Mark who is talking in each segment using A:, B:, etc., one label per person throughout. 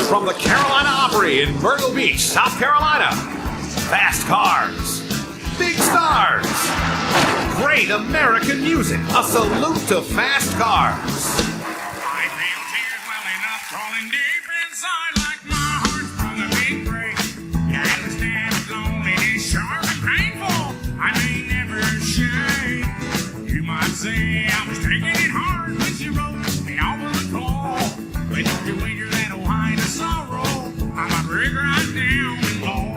A: From the Carolina Opry in Myrtle Beach, South Carolina. Fast cars. Big stars. Great American music. A salute to fast cars.
B: I feel tears welling up, crawling deep inside like my heart's from a big break. You understand it's lonely, it's sharp and painful. I may never shake. You might say I was taking it hard when she wrote me over the floor. But don't you wager that wine of sorrow, I might break right down and blow.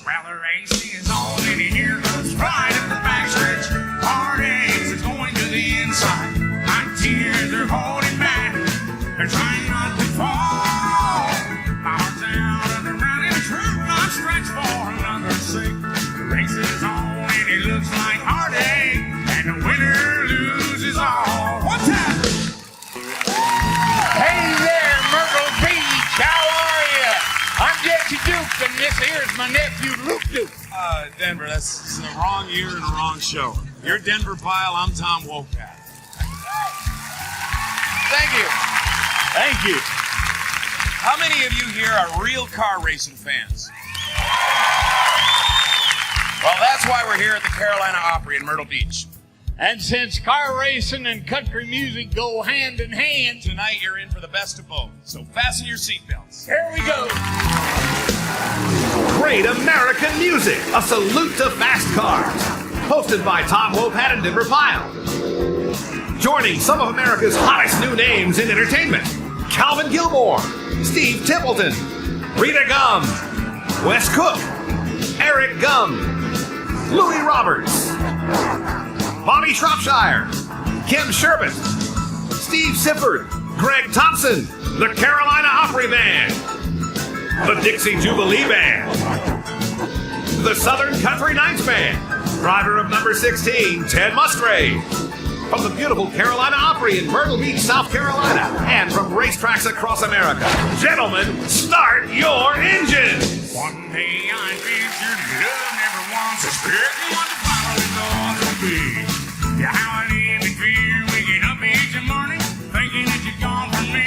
B: Well, the racing is on and here goes pride in the backstretch. Heartaches is going to the inside. My tears are holding back. They're trying not to fall. My heart's out of the running truth. I'm stretched for another sake. The race is on and it looks like heartache. And the winner loses all. What's that?
C: Hey there, Myrtle Beach. How are you? I'm Jesse Duke, and this here's my nephew, Luke Duke.
D: Denver, that's the wrong year and the wrong show. You're Denver Pyle, I'm Tom Wopat.
C: Thank you.
D: Thank you. How many of you here are real car racing fans? Well, that's why we're here at the Carolina Opry in Myrtle Beach.
C: And since car racing and country music go hand in hand,
D: Tonight you're in for the best of both, so fasten your seatbelts.
C: here we go.
A: Great American music. A salute to fast cars. Hosted by Tom Wopat and Denver Pyle. Joining some of America's hottest new names in entertainment. Calvin Gilmore, Steve Templeton, Rita Gum, Wes Cook, Eric Gum, Louis Roberts, Bobby Shropshire, Kim Sherbert, Steve Sifford, Greg Thompson, the Carolina Opry Band, the Dixie Jubilee Band, the Southern Country Nights Band, driver of number 16, Ted Musgrave, from the beautiful Carolina Opry in Myrtle Beach, South Carolina, and from racetracks across America. Gentlemen, start your engines!
B: One day I ventured, love never once suspected what the following thought would be. Yeah, how I live in fear, waking up each morning, thinking that you're gone from me.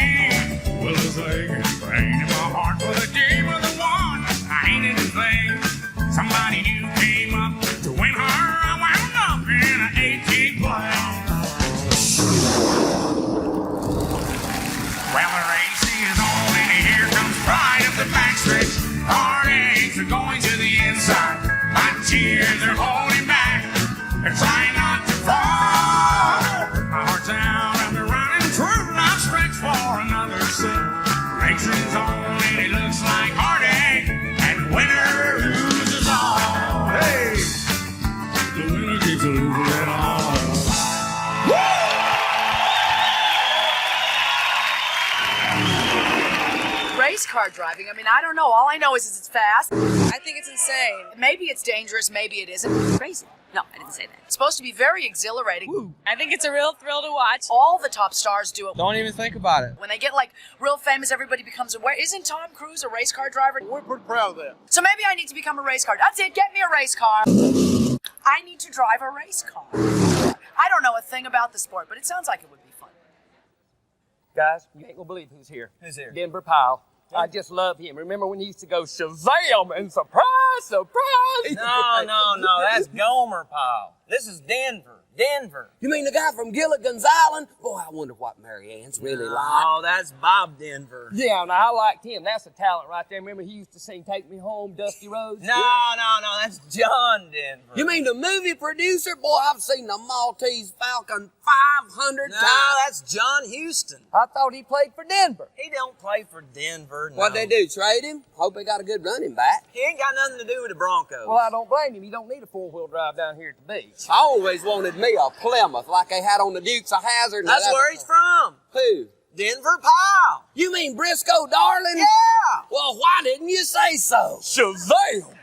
B: Well, it's like it's pain in my heart for the day of the one I hated to think. Somebody new came up to win her, I wound up in an 18 plane. Well, the race is on and here comes pride up the backstretch. Heartaches are going to the inside. My tears are holding back. They're trying not to fall. My heart's out of the running true. I'm stretched for another sip. Race is on and it looks like heartache. And winner loses all. Hey, the winner keeps losing it all.
E: Race car driving. I mean, I don't know. All I know is it's fast.
F: I think it's insane.
E: Maybe it's dangerous. Maybe it isn't. Crazy.
F: No, I didn't say that.
E: It's supposed to be very exhilarating.
F: I think it's a real thrill to watch.
E: All the top stars do it.
G: Don't even think about it.
E: When they get like real famous, everybody becomes aware. Isn't Tom Cruise a race car driver?
G: We're pretty proud of that.
E: So maybe I need to become a race car. That's it. Get me a race car. I need to drive a race car. I don't know a thing about the sport, but it sounds like it would be fun.
G: Guys, you ain't gonna believe who's here.
D: Who's here?
G: Denver Pyle. I just love him. Remember when he used to go Shazam and surprise, surprise?
H: No, that's Gilmore, Pyle. This is Denver.
I: You mean the guy from Gilligan's Island? Boy, I wonder what Mary Ann's really like.
H: Oh, that's Bob Denver.
G: Yeah, now I liked him. That's a talent right there. Remember he used to sing Take Me Home, Dusty Roads?
H: No, that's John Denver.
I: You mean the movie producer? Boy, I've seen the Maltese Falcon 500
H: No,
I: times.
H: that's John Houston.
G: I thought he played for Denver.
H: He don't play for Denver, no.
I: What'd they do, trade him? Hope they got a good running back.
H: He ain't got nothing to do with the Broncos.
G: Well, I don't blame him. You don't need a four-wheel drive down here at the beach.
I: I always wanted me a Plymouth like they had on the Dukes of Hazzard.
H: That's where he's from.
I: Who?
H: Denver Pyle.
I: You mean Briscoe Darling?
H: Yeah.
I: Well, why didn't you say so?
G: Shazam!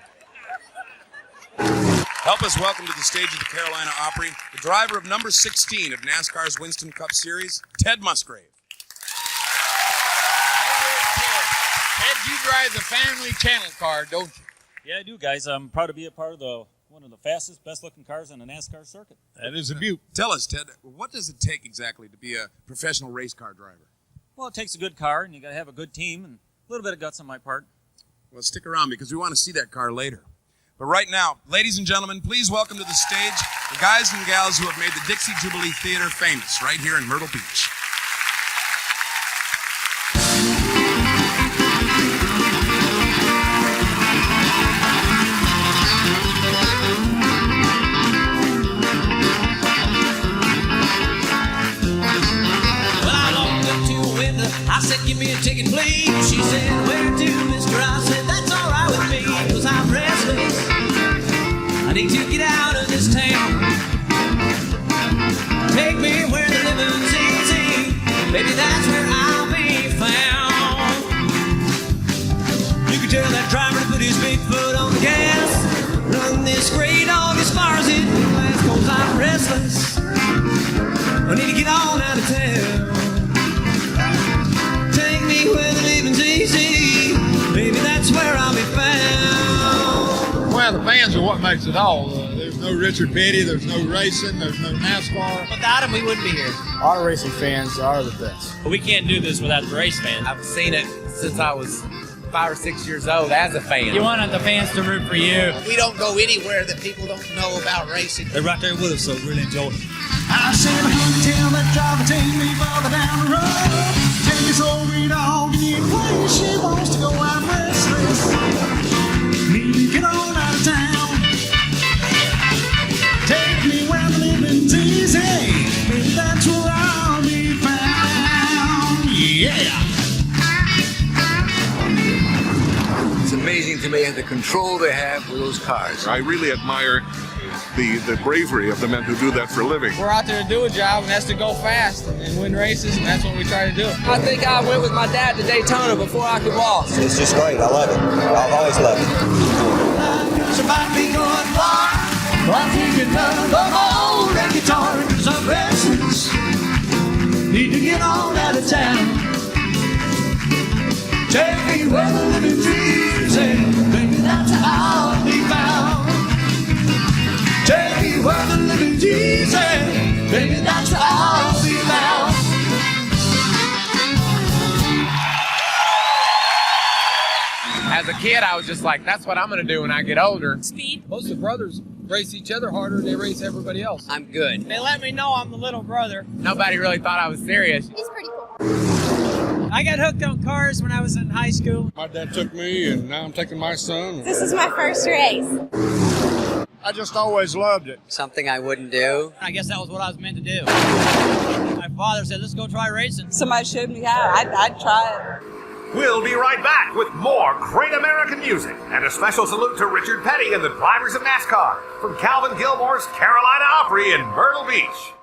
D: Help us welcome to the stage of the Carolina Opry, the driver of number 16 of NASCAR's Winston Cup Series, Ted Musgrave.
C: Ted, you drive the family channel car, don't you?
J: Yeah, I do, guys. I'm proud to be a part of one of the fastest, best-looking cars on the NASCAR circuit.
D: That is a beaut. Tell us, Ted, what does it take exactly to be a professional race car driver?
J: Well, it takes a good car, and you got to have a good team and a little bit of guts on my part.
D: Well, stick around because we want to see that car later. But right now, ladies and gentlemen, please welcome to the stage the guys and gals who have made the Dixie Jubilee Theater famous right here in Myrtle Beach.
K: I said, give me a ticket, please. She said, where to, mister? I said, that's all right with me, because I'm restless. I need to get out of this town. Take me where the living's easy. Baby, that's where I'll be found. You can tell that driver to put his big foot on the gas. Run this gray dog as far as it can last, because I'm restless. I need to get on out of town. Where the living's easy, baby, that's where I'll be found.
L: Well, the fans are what makes it all. There's no Richard Petty, there's no racing, there's no NASCAR.
K: Without them, we wouldn't be here.
L: Auto racing fans are the best.
H: We can't do this without the race fans. I've seen it since I was 5 or 6 years old as a fan.
K: You want the fans to root for you.
I: We don't go anywhere that people don't know about racing.
J: They're right there with us, so really enjoy it.
K: I said, honey, tell that driver, take me further down the road. Take this old green dog any place she wants to go. I'm restless. Need to get on out of town. Take me where the living's easy. Baby, that's where I'll be found. Yeah.
M: It's amazing to me the control they have with those cars.
N: I really admire the bravery of the men who do that for a living.
O: We're out there to do a job, and that's to go fast and win races, and that's what we try to do.
G: I think I went with my dad to Daytona before I could walk.
P: It's just great. I love it. I've always loved it.
K: Somebody going far. I'm thinking of the old and guitar, 'cause I'm restless. Need to get on out of town. Take me where the living trees and baby, that's how I'll be found. Take me where the living's easy, baby, that's where I'll be found.
H: As a kid, I was just like, that's what I'm going to do when I get older.
F: Speed.
O: Most of the brothers race each other harder than they race everybody else.
H: I'm good.
O: They let me know I'm the little brother.
H: Nobody really thought I was serious.
Q: He's pretty cool.
O: I got hooked on cars when I was in high school.
L: My dad took me, and now I'm taking my son.
Q: This is my first race.
L: I just always loved it.
H: Something I wouldn't do.
O: I guess that was what I was meant to do. My father said, let's go try racing.
F: Somebody showed me how. I'd try it.
A: We'll be right back with more great American music and a special salute to Richard Petty and the drivers of NASCAR from Calvin Gilmore's Carolina Opry in Myrtle Beach.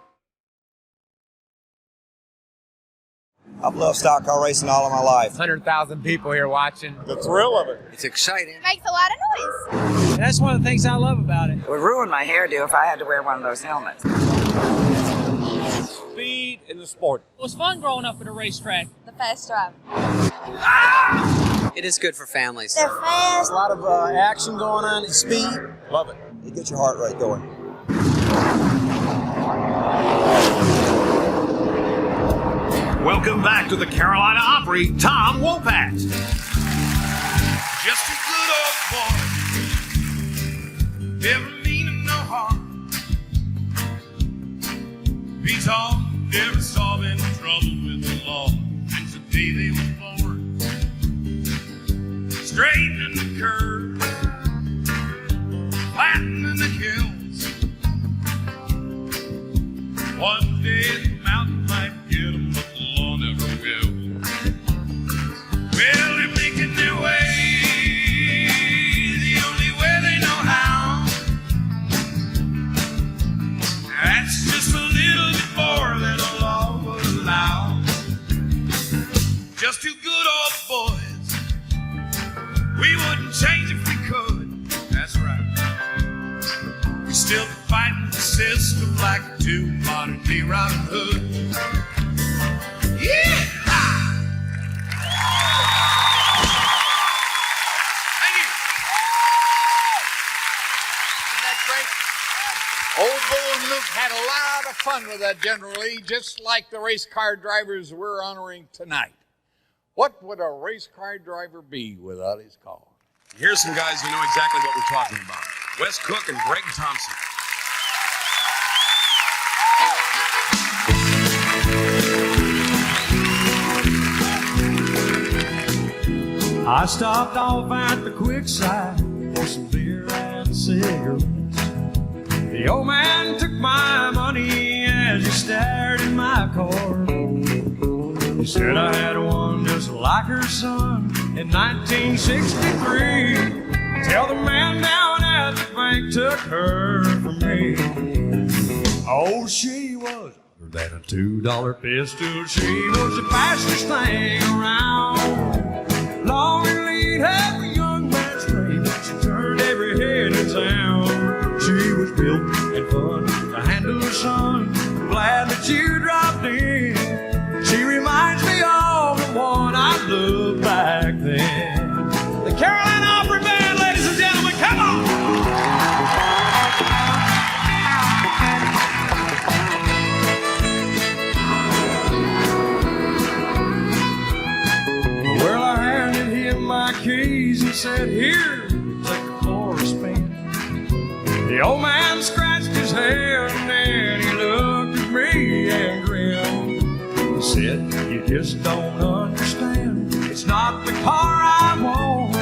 P: I've loved stock car racing all of my life.
H: 100,000 people here watching.
L: The thrill of it.
M: It's exciting.
Q: It makes a lot of noise.
O: That's one of the things I love about it.
F: It would ruin my hairdo if I had to wear one of those helmets.
G: Speed in the sport.
O: It was fun growing up at a racetrack.
Q: The fast drive.
H: It is good for families.
Q: They're fast.
I: A lot of action going on at speed.
L: Love it.
P: It gets your heart rate going.
A: Welcome back to the Carolina Opry, Tom Wopat.
B: Just a good old boy, never meaning no harm. He's all never saw any trouble with the law since the day they were born. Straightening the curve, flattening the hills. One day the mountain might get him, but the law never will. Well, they're making their way the only way they know how. That's just a little bit more than the law would allow. Just two good old boys, we wouldn't change if we could. That's right. We still fighting the system like two modern day Robin Hood. Yeah!
C: Old Bull Luke had a lot
L: lot of fun with that, General Lee, just like the race car drivers we're honoring tonight. What would a race car driver be without his car?
D: Here's some guys who know exactly what we're talking about. Wes Cook and Greg Thompson.
K: I stopped off at the Quickside for some beer and cigarettes. The old man took my money as he stared in my car. He said I had one just like her son in 1963. Tell the man down at the bank took her from me. Oh, she was older than a $2 pistol. She was the fastest thing around. Long and lead every young man's dream. She turned every head in town. She was built and fun to handle the sun. I'm glad that you dropped in. She reminds me of the one I loved back then. The Carolina Opry Band, ladies and gentlemen, come on! Well, I handed him my keys and said, here, take a for a spin. The old man scratched his head and then he looked at me and grinned. He said, you just don't understand. It's not the car I want.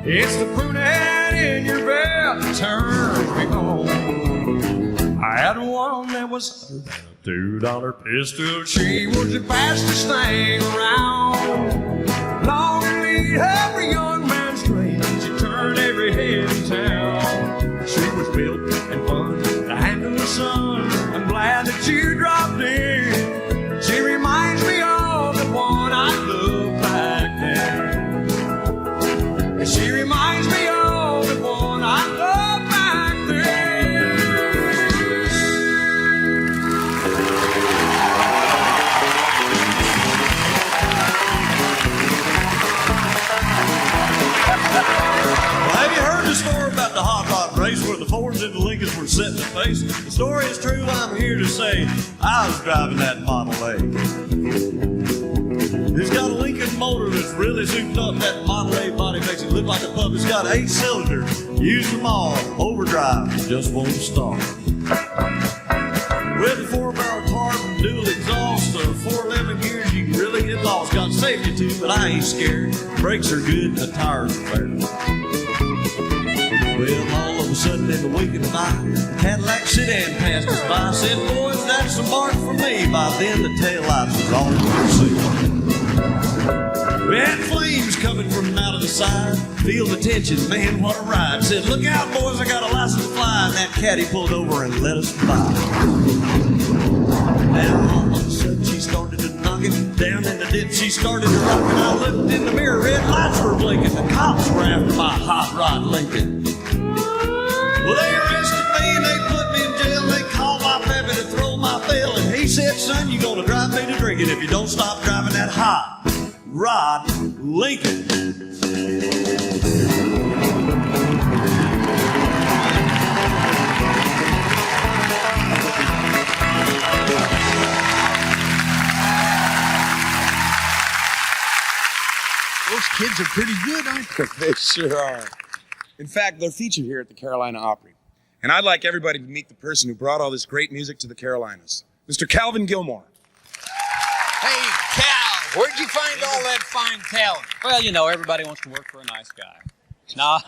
K: It's the brunette in your bed that turns me on. I had one that was other than a $2 pistol. She was the fastest thing around. Long and lead every young man's dream. She turned every head in town. She was built and fun to handle the sun. I'm glad that you dropped in. She reminds me of the one I loved back then. And she reminds me of the one I loved back then.
R: Well, have you heard the story about the hot rod race where the Fords and the Lincolns were setting the pace? The story is true, I'm here to say I was driving that Model A. It's got a Lincoln motor that's really souped up. That Model A body makes it look like a pup. It's got 8 cylinders, use them all, overdrive, just won't stop. With a 4-barrel carb and dual exhaust, or 411 gears, you can really get lost. Got safety too, but I ain't scared. Brakes are good, the tires are fair. Well, all of a sudden in the wink of the night, the Cadillac sedan passed us by. I said, boys, that's a mark for me. By then, the taillights was all you could see. We had flames coming from out of the side. Feel the tension, man, what a ride. Said, look out, boys, I got a license to fly. And that caddy pulled over and let us by. Now, all of a sudden, she started to knock it. Down in the dip, she started to rock it. I looked in the mirror, red lights were blinking. The cops were after my hot rod Lincoln. Well, they arrested me and they put me in jail. They called my pappy to throw my bail. And he said, son, you're gonna drive me to drinking if you don't stop driving that hot rod Lincoln.
D: Those kids are pretty good, aren't they? They sure are. In fact, they're featured here at the Carolina Opry. And I'd like everybody to meet the person who brought all this great music to the Carolinas, Mr. Calvin Gilmore.
C: Hey, Cal, where'd you find all that fine talent?
O: Well, you know, everybody wants to work for a nice guy. No,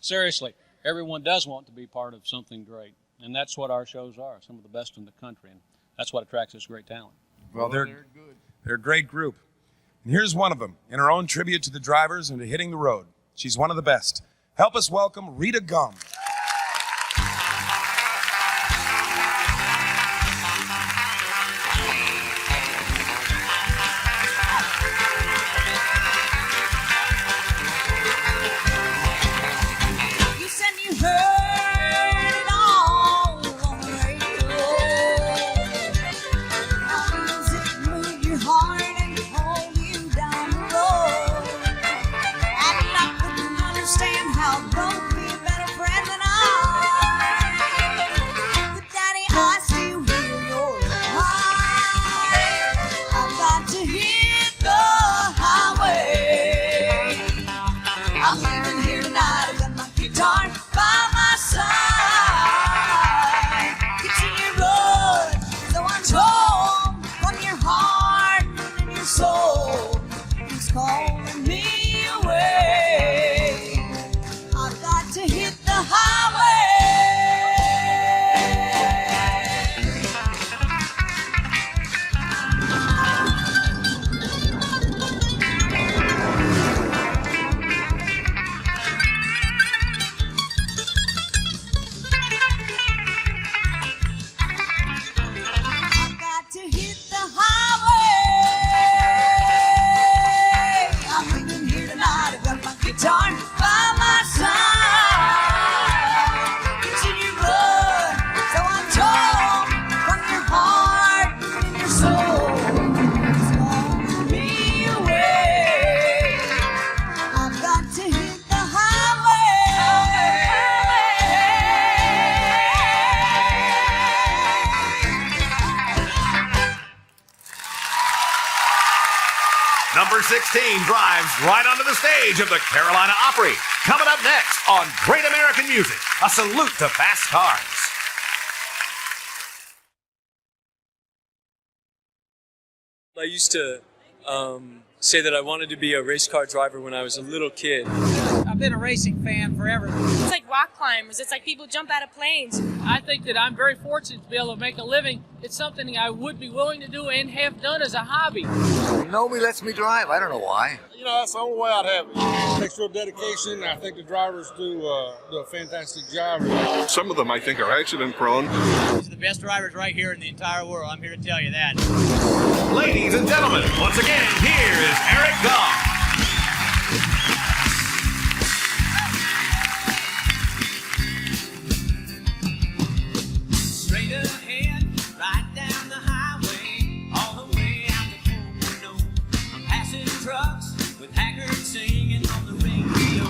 O: seriously, everyone does want to be part of something great. And that's what our shows are, some of the best in the country. And that's what attracts us great talent.
D: Well, they're a great group. And here's one of them, in her own tribute to the drivers and to hitting the road. She's one of the best. Help us welcome Rita Gum.
K: You said you heard it all on the radio. How does it move your heart and hold you down the road? And I couldn't understand how love be a better friend than I calling me away. I've got to hit the highway. I've got to hit the highway. I'm leaving here tonight. I've got my guitar by my side. It's in your blood, so I'm told, from your heart and your soul. It's calling me away. I've got to hit the
A: Number 16 drives right onto the stage of the Carolina Opry. Coming up next on Great American Music, a salute to fast cars.
S: I used to say that I wanted to be a race car driver when I was a little kid.
T: I've been a racing fan forever.
U: It's like rock climbers. It's like people jump out of planes.
T: I think that I'm very fortunate to be able to make a living. It's something I would be willing to do and have done as a hobby.
M: Nobody lets me drive. I don't know why.
V: You know, that's the only way I'd have it. It takes real dedication. I think the drivers do a fantastic job.
N: Some of them, I think, are accident prone.
T: These are the best drivers right here in the entire world. I'm here to tell you that.
A: Ladies and gentlemen, once again, here is Eric Goff.
K: straight ahead, right down the highway, all the way out to Pocono. I'm passing trucks with Haggard singing on the radio.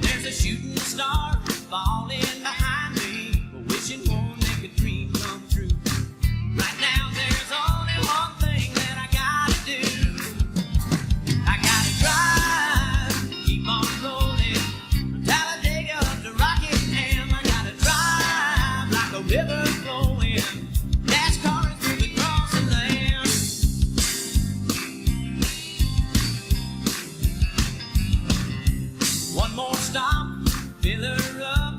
K: There's a shooting star falling behind me, wishing won't make a dream come true. Right now there's only one thing that I gotta do. I gotta drive, keep on rolling, from Talladega up to Rockingham. I gotta drive like a river flowing, NASCAR through the crossing land. One more stop, fill her up,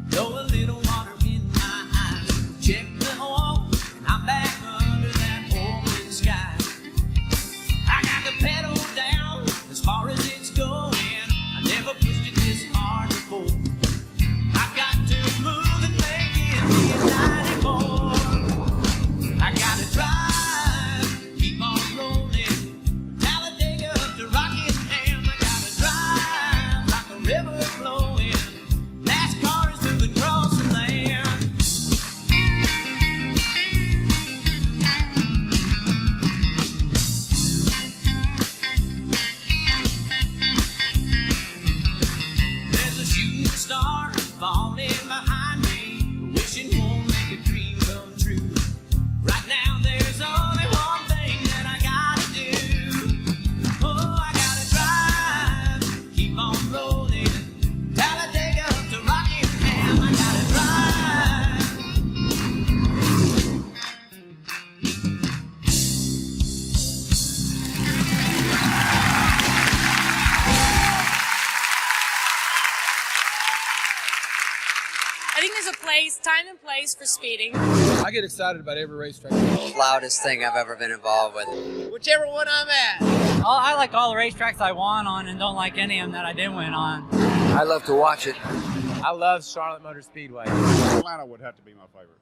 K: throw a little water in my eyes, check the oil, and I'm back under that open sky. I got the pedal down as far as it's going, I never pushed it this hard before. I've got to move and make it the 94. I gotta drive, keep on rolling, Talladega up to Rockingham. I gotta drive like a river flowing, NASCAR is moving across the land. There's a shooting star falling behind me, wishing won't make a dream come true. Right now there's only one thing that I gotta do. Oh, I gotta drive, keep on rolling, Talladega up to Rockingham. I gotta drive.
U: I think there's a place, time and place for speeding.
G: I get excited about every racetrack.
W: Loudest thing I've ever been involved with.
T: Whichever one I'm at.
X: I like all the racetracks I won on and don't like any of them that I didn't win on.
M: I love to watch it.
H: I love Charlotte Motor Speedway.
V: Atlanta would have to be my favorite.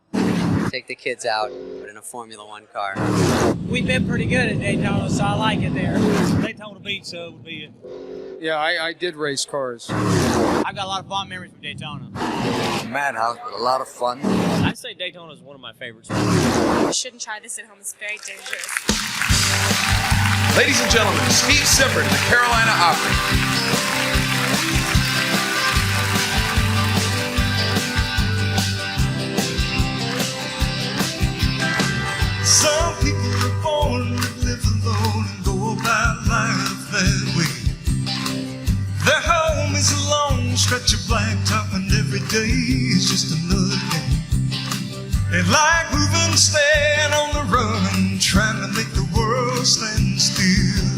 W: Take the kids out, but in a Formula One car.
X: We've been pretty good at Daytona, so I like it there.
J: Daytona Beach would be it.
G: Yeah, I did race cars.
T: I've got a lot of fond memories from Daytona.
M: Madhouse, but a lot of fun.
J: I'd say Daytona is one of my favorites.
U: You shouldn't try this at home. It's very dangerous.
D: Ladies and gentlemen, Steve Sifford of the Carolina Opry.
R: Some people are born to live alone and go about life that way. Their home is a long stretch of blacktop, and every day is just another day. They like moving, staying on the run, trying to make the world stand still.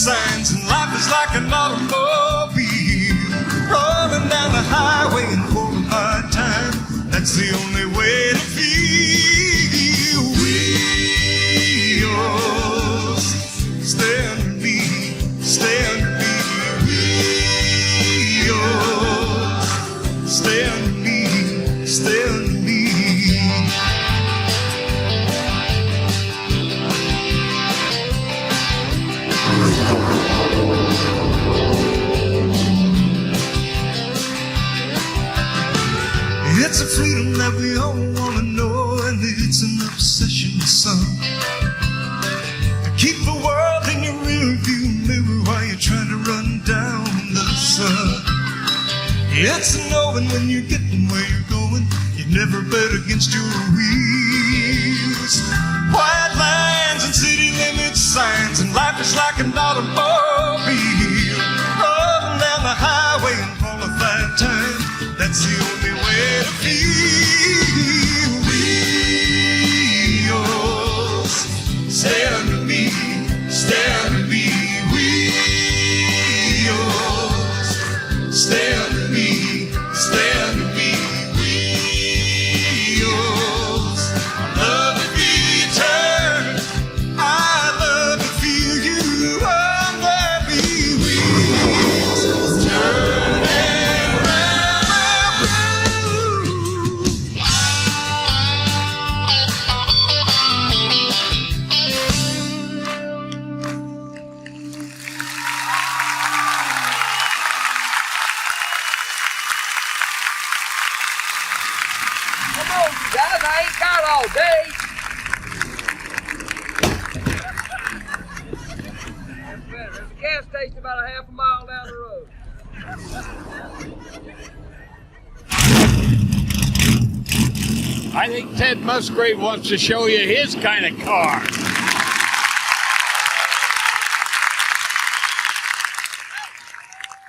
R: signs, and life is like an automobile rolling down the highway in 4 or 5 time. That's the only way to feel. Wheels, stay under me, stay under me. Wheels, stay under me, stay under me. It's a freedom that we all want to know, and it's an obsession to some. Keep the world in your rearview mirror while you're trying to run down the sun. It's a knowing when you're getting where you're going, you never bet against your wheels. White lines and city limit signs, and life is like an automobile rolling down the highway in 4 or 5 times. That's the only way to feel. Wheels, stay under me, stay under me. Wheels, stay under me, stay under me. Wheels, I love to be turned, I love to feel you under me. Wheels, turn and round.
G: Come on, you guys, I ain't got all day. That's better. There's a gas station about a half a mile down the road.
L: I think Ted Musgrave wants to show you his kind of car.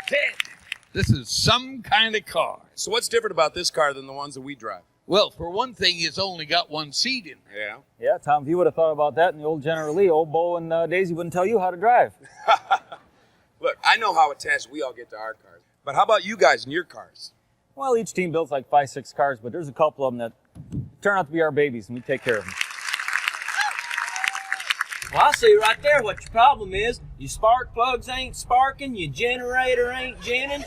L: Ted, this is some kind of car.
D: So what's different about this car than the ones that we drive?
L: Well, for one thing, it's only got one seat in it.
D: Yeah.
J: Yeah, Tom, if you would have thought about that in the old General Lee, old Bo and Daisy wouldn't tell you how to drive.
D: Look, I know how attached we all get to our cars. But how about you guys and your cars?
J: Well, each team builds like 5, 6 cars, but there's a couple of them that turn out to be our babies, and we take care of them.
K: Well, I see right there what your problem is. Your spark plugs ain't sparking, your generator ain't genning.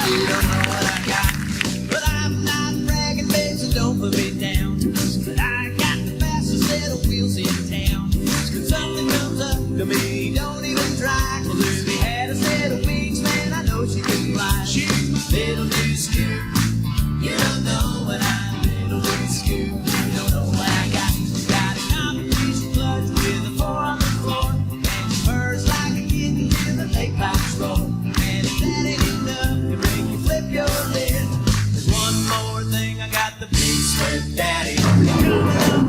K: You don't know what I got, but I'm not bragging, babe, so don't put me down. But I got the fastest set of wheels in town. When something comes up to me, don't even try. 'Cause if he had a set of wings, man, I know she could fly. She's my little new scoop. You don't know what I'm little new scoop. You don't know what I got. Got a competition clutch with a 4 on the floor, and she purrs like a kitten till the lake pipes roll. And if that ain't enough to make you flip your lid, there's one more thing. I got the big swift daddy. Coming up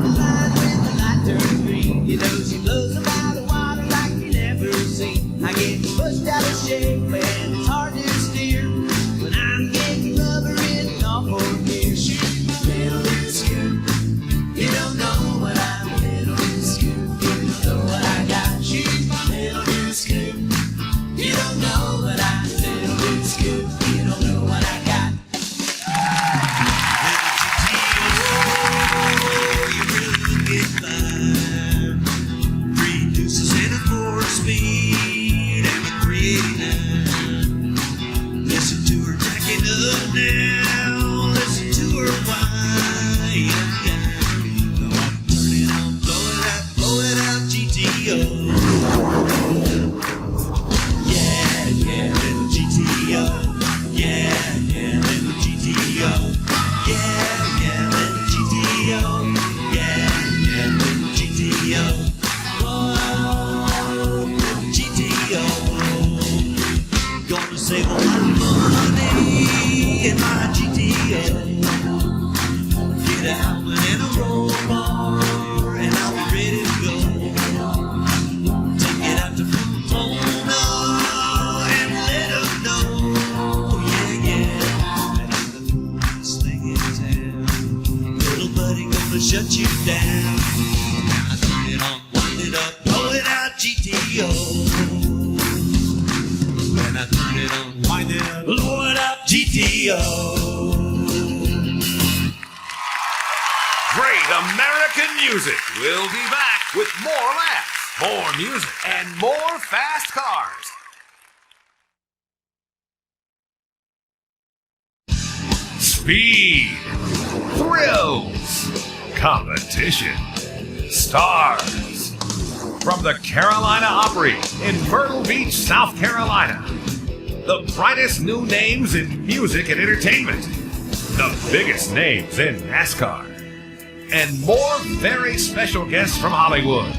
K: the line when the light turns green. You know she blows about the water like you never seen. I get pushed out of shape and it's hard to steer when I'm getting rubber in all 4 gears. She's my little new scoop. You don't know what I'm little new scoop. You don't know what I got. She's my little new scoop. You don't know what I'm little new scoop. You don't know what I got. You really get fine. 3 deuces and a 4-speed and a 389. Listen to her jacking up now. Listen to her whine. Turn it on, blow it out, GTO. Yeah, little GTO. Yeah, little GTO. Yeah, little GTO. Yeah, little GTO. Whoa, little GTO. Gonna save a lot of money in my GTO. Get a helmet and a roll bar, and I'll be ready to go. Take it out to Pomona and let them know. Yeah, that I'm the coolest thing in town. Little buddy goes
R: gonna shut you down. Now I turn it on, wind it up, blow it out, GTO. When I turn it on, wind it up, blow it out, GTO.
A: Great American music. We'll be back with more laughs, more music, and more fast cars. Speed, thrills, competition, stars. From the Carolina Opry in Myrtle Beach, South Carolina. The brightest new names in music and entertainment. The biggest names in NASCAR. And more very special guests from Hollywood.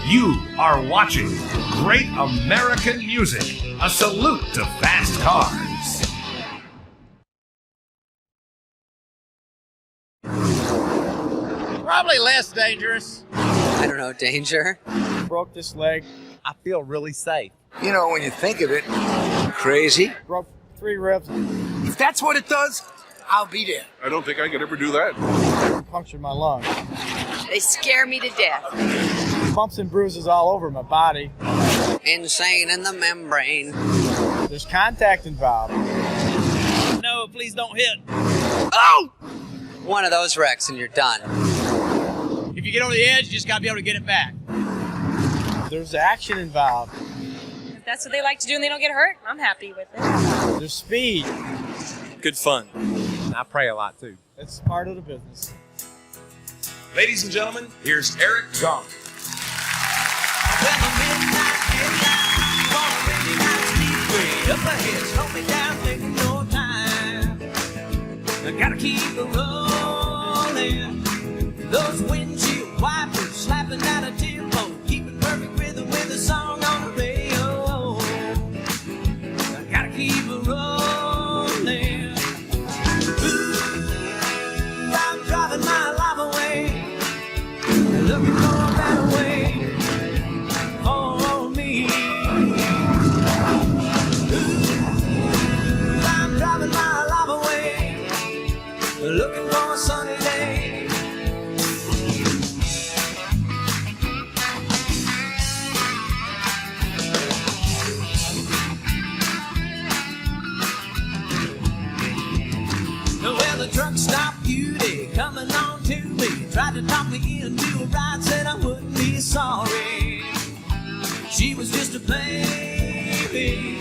A: You are watching Great American Music, a salute to fast cars.
L: Probably less dangerous.
W: I don't know, danger.
J: Broke this leg. I feel really safe.
M: You know, when you think of it, crazy.
J: Broke 3 ribs.
M: If that's what it does, I'll be there.
N: I don't think I could ever do that.
J: Punctured my lung.
U: They scare me to death.
J: Bumps and bruises all over my body.
W: Insane in the membrane.
J: There's contact involved.
W: No, please don't hit. Oh! One of those wrecks and you're done.
J: If you get over the edge, you just gotta be able to get it back. There's action involved.
U: If that's what they like to do and they don't get hurt, I'm happy with it.
J: There's speed.
S: Good fun.
H: I pray a lot too.
J: It's part of the business.
D: Ladies and gentlemen, here's Eric Gong.
R: Up ahead, slow me down, taking no time. I gotta keep it rolling. Those windshield wipers slapping out a tempo, keeping perfect rhythm with a song on the radio. I gotta keep it rolling. Ooh, I'm driving my life away, looking for a better way for me. Driving my life away, looking for a sunny day. Well, the truck stop beauty coming on to me, tried to talk me into a ride, said I wouldn't be sorry. She was just a baby.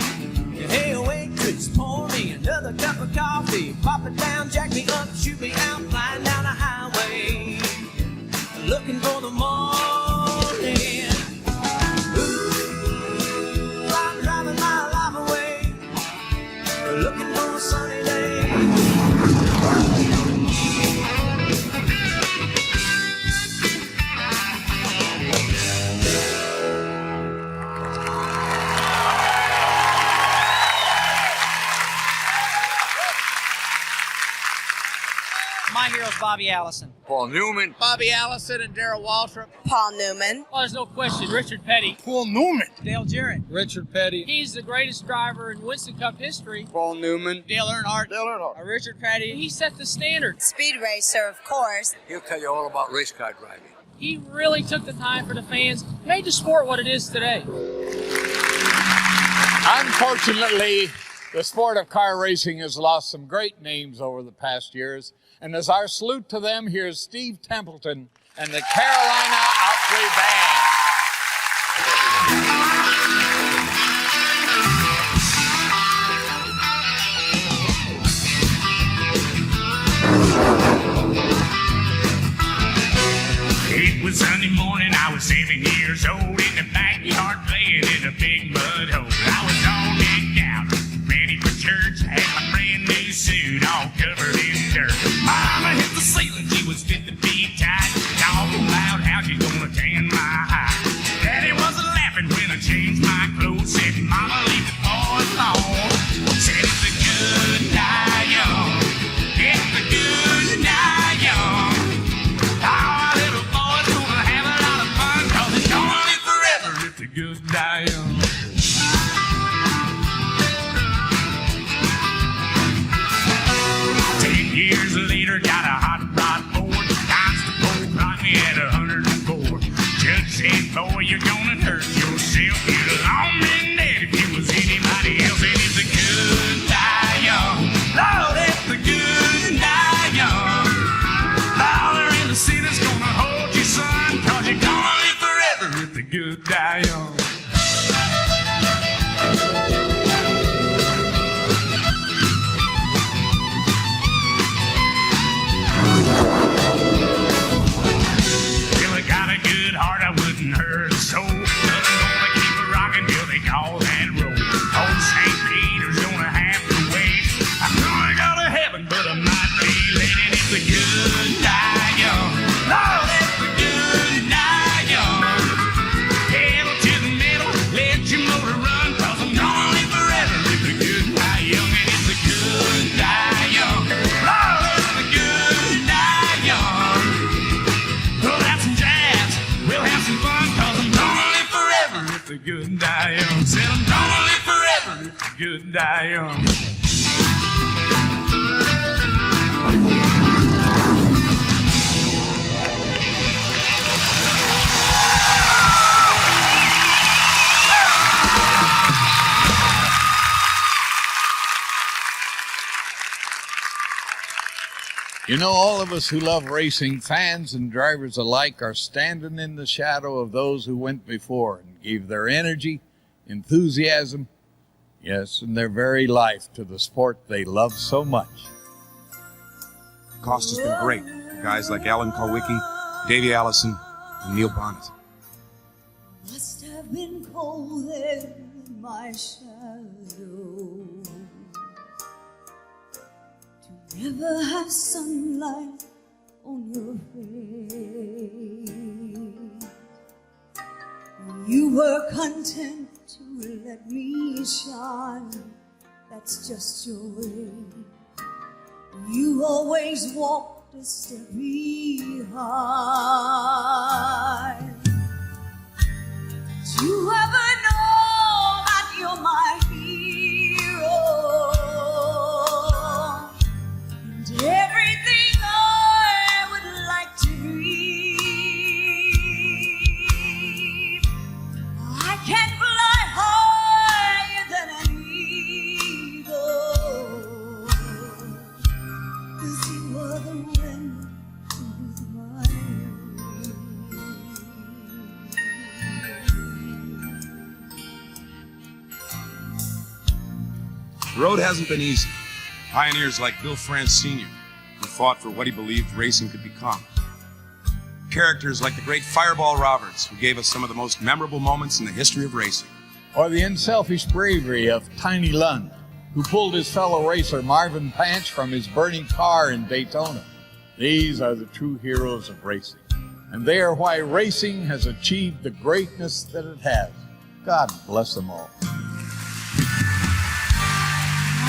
R: Hey, waitress, pour me another cup of coffee. Pop it down, jack me up, shoot me out, flying down the highway, looking for the morning. Ooh, I'm driving my life away, looking for a sunny day.
X: My hero's Bobby Allison.
M: Paul Newman.
L: Bobby Allison and Darrell Waltrip.
U: Paul Newman.
T: Well, there's no question. Richard Petty.
L: Paul Newman.
X: Dale Jarrett.
O: Richard Petty.
T: He's the greatest driver in Winston Cup history.
L: Paul Newman.
X: Dale Earnhardt.
L: Dale Earnhardt.
X: Richard Petty.
T: He set the standard.
U: Speed racer, of course.
M: He'll tell you all about race car driving.
T: He really took the time for the fans, made the sport what it is today.
L: Unfortunately, the sport of car racing has lost some great names over the past years. And as our salute to them, here's Steve Templeton and the Carolina Opry Band.
B: It was Sunday morning, I was 7 years old, in the backyard playing in a big mud hole. I was all decked out, ready for church, I had my brand new suit all covered in dirt. Mama hit the ceiling, she was fit to be tied, talking loud how she gonna tan my hide. Daddy wasn't laughing when I changed my clothes, said, Mama, leave the boys alone. Said it's a good night, young, it's a good night, young. Our little boy's gonna have a lot of fun, 'cause it's gonna live forever, it's a good night, young. 10 years later, got a hot rod Ford. Time's die young. Well, I got a good heart, I wouldn't hurt a soul. But I'm gonna keep it rocking till they call that roll. Old St. Peter's gonna have to wait. I'm gonna go to heaven, but I might be late. And it's a good die young. Lord, it's a good die young. Pedal to the middle, let your motor run, 'cause I'm gonna live forever. It's a good die young, and it's a good die young. Lord, it's a good die young. We'll have some jazz, we'll have some fun, 'cause I'm gonna live forever. It's a good die young. Said I'm gonna live forever. It's a good die young.
L: You know, all of us who love racing, fans and drivers alike, are standing in the shadow of those who went before and gave their energy, enthusiasm, yes, and their very life to the sport they love so much.
D: The cost has been great for guys like Alan Kulwicki, Davey Allison, and Neil Bonnet.
K: Must have been cold there in my shadow. Never have sunlight on your face. You were content to let me shine. That's just your way. You always walked a step behind. Did you ever know that you're my hero? Everything I would like to be. I can fly higher than an eagle, 'cause you are the wind beneath my
D: wings. The road hasn't been easy. Pioneers like Bill France Sr., who fought for what he believed racing could become. Characters like the great Fireball Roberts, who gave us some of the most memorable moments in the history of racing.
L: Or the unselfish bravery of Tiny Lund, who pulled his fellow racer Marvin Panch from his burning car in Daytona. These are the true heroes of racing, and they are why racing has achieved the greatness that it has. God bless them all.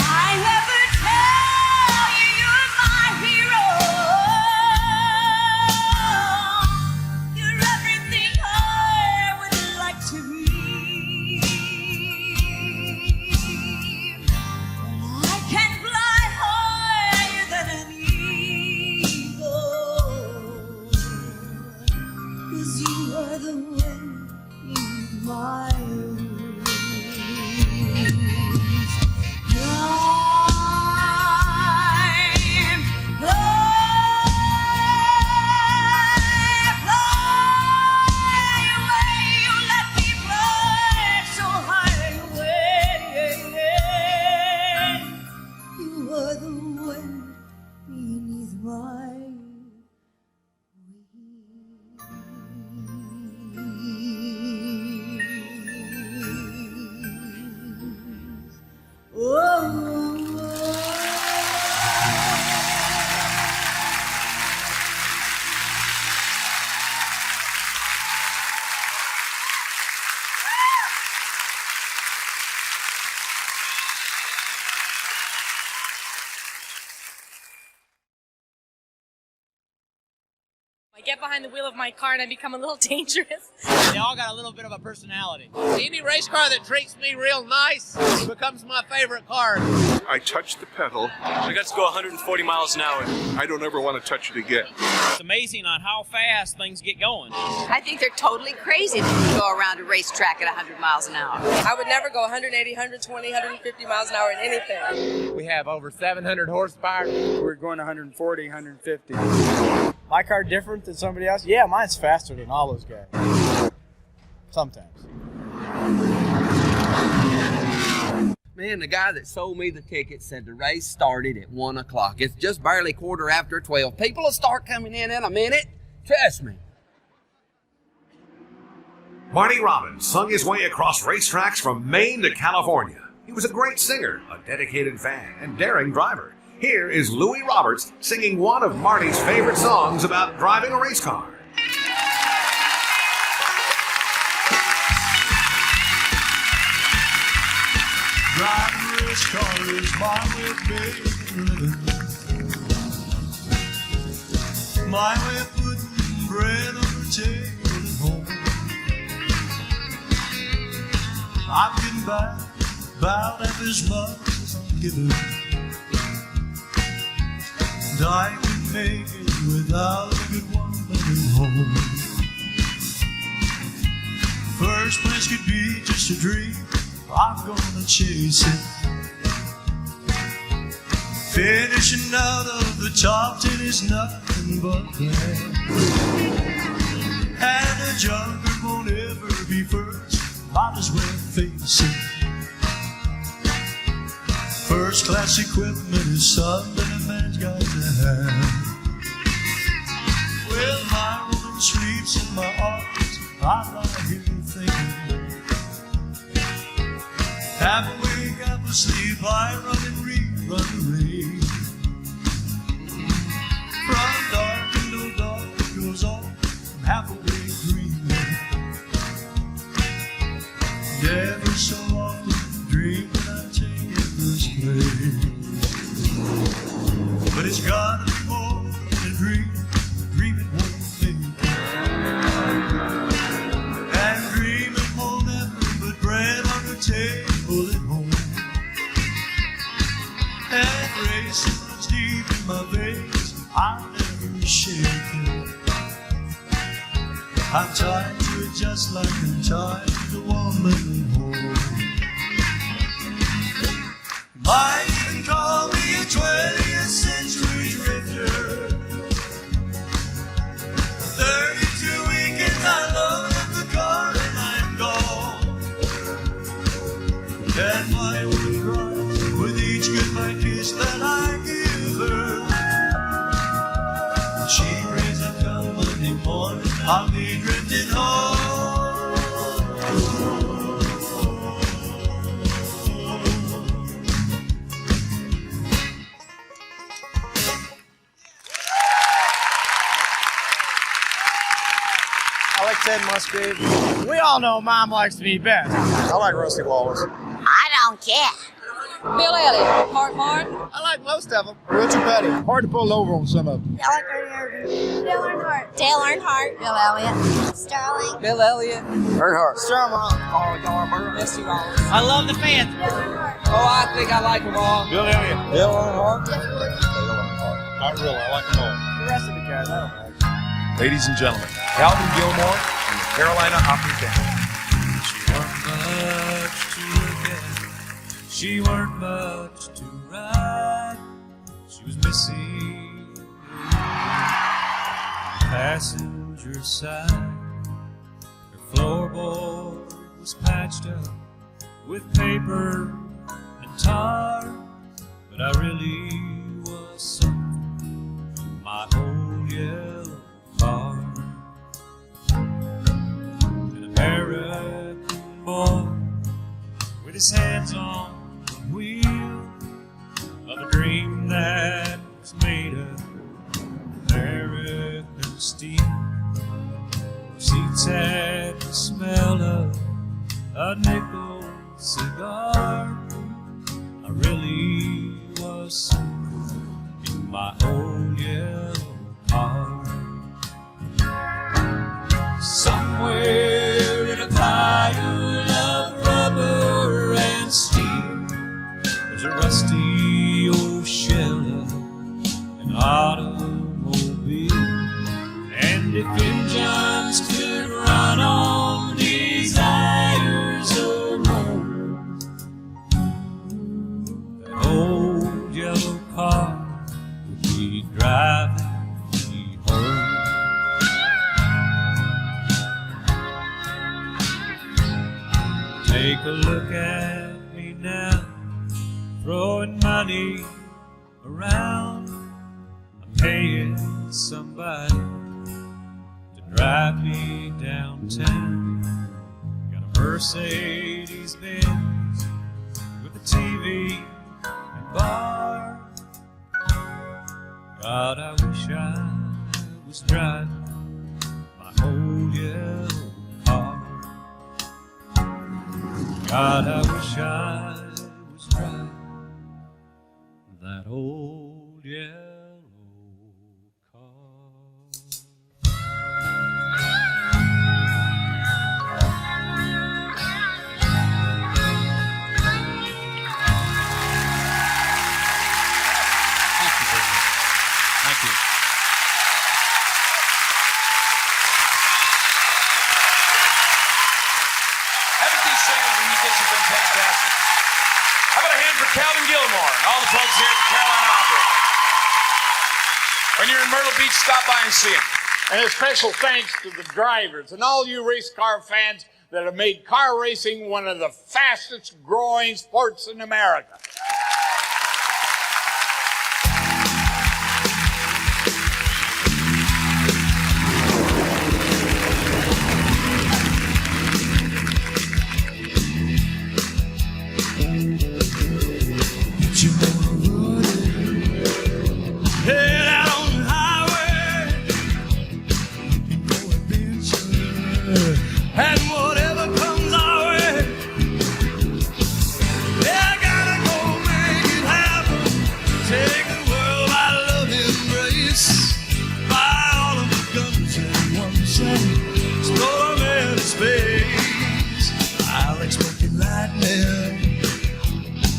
K: I never tell you you're my hero. You're everything I would like to be. I can fly higher than an eagle, 'cause you are the wind in my wings.
U: I get behind the wheel of my car and I become a little dangerous.
X: They all got a little bit of a personality.
H: Any race car that treats me real nice becomes my favorite car.
N: I touched the pedal.
S: I got to go 140 miles an hour.
N: I don't ever want to touch it again.
X: It's amazing on how fast things get going.
E: I think they're totally crazy to go around a racetrack at 100 miles an hour.
F: I would never go 180, 120, 150 miles an hour in anything.
H: We have over 700 horsepower.
I: We're going 140, 150. My car different than somebody else? Yeah, mine's faster than all those guys.
V: Sometimes.
W: Man, the guy that sold me the ticket said the race started at 1 o'clock. It's just barely 12:15. People will start coming in a minute. Trust me.
A: Marty Robbins sung his way across racetracks from Maine to California. He was a great singer, a dedicated fan, and daring driver. Here is Louis Roberts singing one of Marty's favorite songs about driving a race car.
R: Driving a race car is my way of making a living. My way of putting bread on the table at home. I'm getting by about half as much as I'm giving. And I can make it without a good woman at home. First place could be just a dream. I'm gonna chase it. Finishing out of the top 10 is nothing but plan. And a junker won't ever be first. Might as well face it. First class equipment is something a man's got to have. Well, my woman sleeps in my arms. I lie here thinking. Half awake, half asleep, I run and read, run and read. From dark until dark it goes on, I'm half awake dreaming. Never so often dream when I take it this way. But it's gotta be more than a dream, dreaming won't make it. And dreaming won't ever put bread on the table. And racing runs deep in my veins, I'm never shaking. I'm tied to it just like I'm tied to the woman at home. Might even call me a 20th century drifter. 32 weekends I load up the car and I'm gone. And my woman cries with each goodbye kiss that I give her. She prays I come Monday morning, I'll be drifting home.
V: I like Ted Musgrave. We all know Mom likes me best. I like Rusty Wallace.
E: I don't care.
F: Bill Elliott, Mark Martin.
V: I like most of them. Richard Petty. Hard to pull over on some of them.
E: I like Ernie Irvin. Dale Earnhardt. Dale Earnhardt. Bill Elliott. Sterling.
W: Bill Elliott.
V: Earnhardt.
W: Sturman. Carl Yarber. Misty Wallace.
X: I love the fans.
W: Oh, I think I like them all.
V: Bill Elliott. Bill Earnhardt. Not really. I like them all. The rest of the guys, I don't like.
D: Ladies and gentlemen, Calvin Gilmore and the Carolina Opry Band.
K: She weren't much to ride. She was missing passenger side. Her floorboard was patched up with paper and tar, but I really was something to my old yellow car. An American boy with his hands on wheel of a dream that was made of American steel. Seats had the smell of a nickel cigar. I really was in my old yellow car. Somewhere in a pile of rubber and steel, there's a rusty old shell of an automobile. And if engines could run on desires alone, that old yellow car would be driving me home. look at me now, throwing money around. I'm paying somebody to drive me downtown. Got a Mercedes Benz with a TV and bar. God, I wish I was driving my old yellow car. God, I wish I was driving that old yellow car.
O: Thank you.
D: Haven't these singers and musicians been fantastic? How about a hand for Calvin Gilmore and all the folks here at the Carolina Opry? When you're in Myrtle Beach, stop by and see them.
L: And a special thanks to the drivers and all you race car fans that have made car racing one of the fastest growing sports in America.
K: Head out on the highway, go adventure, and whatever comes our way. Yeah, I gotta go make it happen. Take the world by love embrace. Buy all of the guns in one set. Explore them into space. I'll expect it lightning,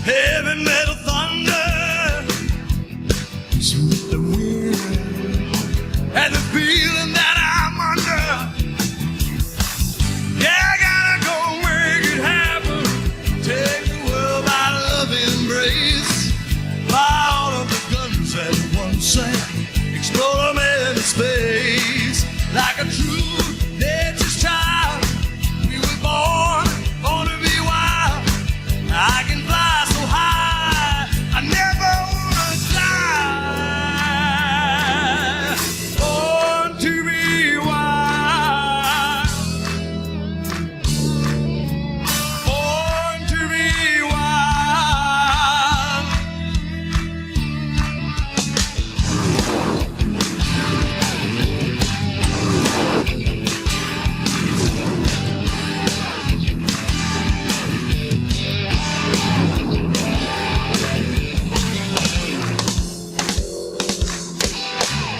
K: heavy metal thunder. Sweet the wind and the feeling that I'm under. Yeah, I gotta go make it happen. Take the world by love embrace. Buy all of the guns at one set. Explore them into space. Like a true nature's child, we were born to be wild. I can fly so high, I never wanna die. Born to be wild. Born to be wild.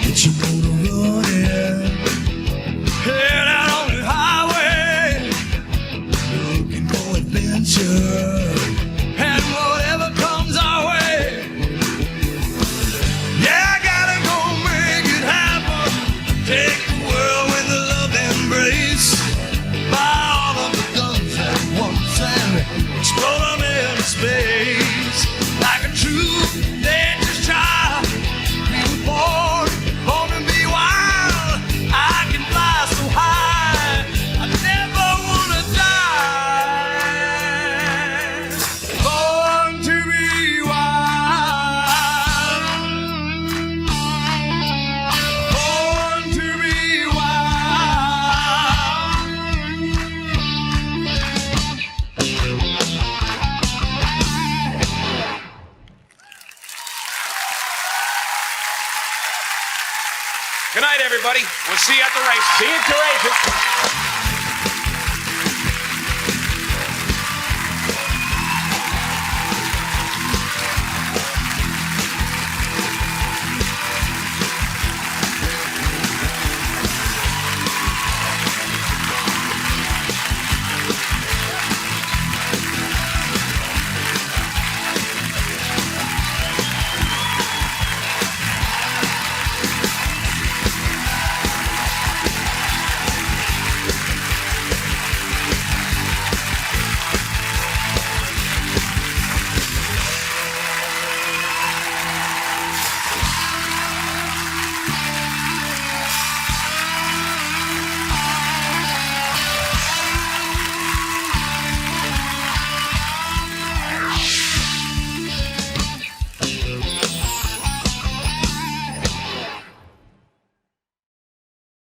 K: Get your motor running, head out on the highway, looking for adventure, and whatever comes our way. Yeah, I gotta go make it happen. Take the world with a love embrace. Buy all of the guns at once and explore them into space. Like a true nature's child, we were born to be wild. I can fly so high, I never wanna die. Born to be wild. Born to be wild.
D: Good night, everybody. We'll see you at the races.
L: See you at the races.